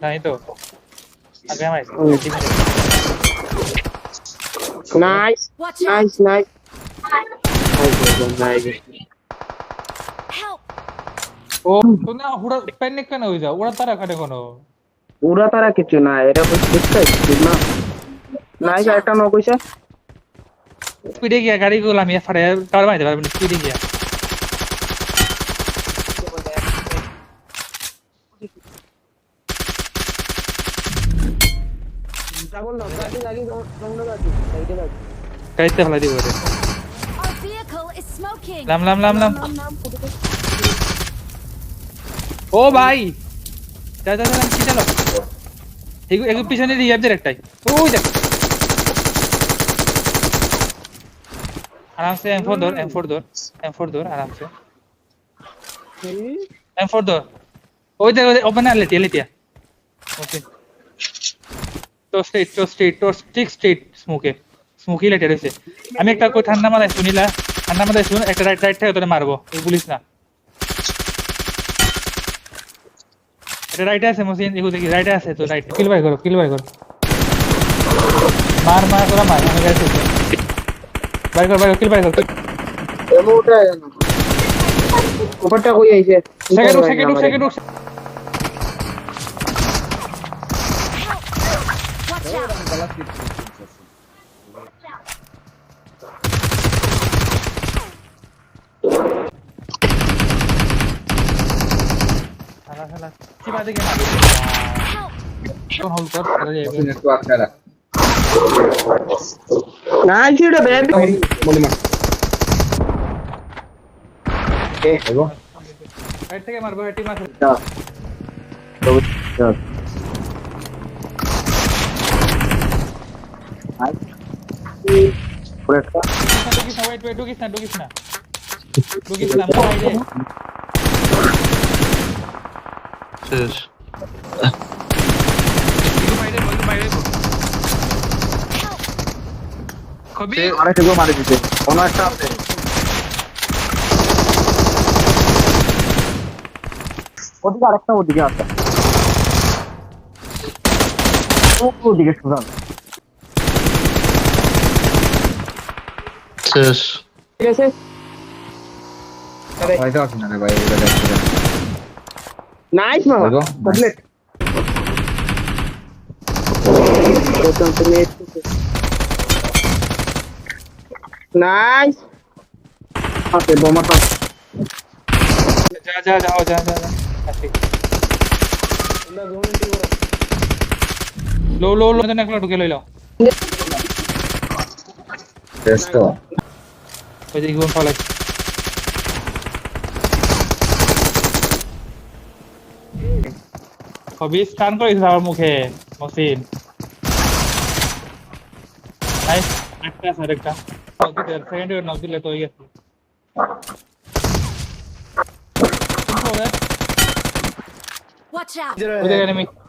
नहीं तो आगे हमारे nice Watch out! Nice nice nice Help! ओ तो ना हुड़ा पैनिक करना हो जाओ उड़ा तारा खड़े करो পুরা তারা কিছু না এটা কই শিক্ষা না Watch নাইস একটা out! নক হইছে स्पीडे गया गाड़ी को लामिया फड़े कार मार दे बार स्पीडे गया कैसे फला दी बोले Our vehicle is smoking! लाम लाम लाम लाम ओ भाई जा जा जा की चलो एक पीछे नहीं रिएप दे रखता है ओ जा आराम से M4 दौर M4 दौर आराम से M4 दौर ओ इधर ओपन कर लेती है ओके तो स्ट्रेट স্মোকি লেটে রইছে আমি একটা কই ঠান্ডা মাথায় শুনিলা ঠান্ডা মাথায় শুন একটা রাইট থেকে তোরে মারবো তুই বলিস না এটা রাইটে আছে মসিন এগো দেখি রাইটে আছে তো রাইট কিল বাই করো মার তোরা মার আমি গাইছি বাই কর কিল বাই কর এমো উঠে উপরটা কই আইছে সেকেন্ড Watch out! শালা চিপা দে গেল কোন হোল্ড কর আরে নেটওয়ার্ক খেলা নাইস এটা ব্যাড মলিমা এগো রাইট থেকে মারবো টিম আছে ঢুকিস না মোবাইল দে শেষ কবি আরেকটা গো মারে দিতে কোন একটা আছে ওদিকে আরেকটা ওদিকে আছে ওদিকে সুদান শেষ ঠিক আছে হয়তো আছে না রে ভাই এটা দেখতে নাইস মামা দেখো কমপ্লিট নাইস ওকে বোমাটা যা আসি লো যেন একলা ঢুকে লইল টেস্ট ওই যে গুণ ফলাই কবি স্টান করিস আমার মুখে মসিন নাইস একটা সেকেন্ড ইয়ার নক দিলে তো হয়ে গেছে Watch out! ওই জায়গায়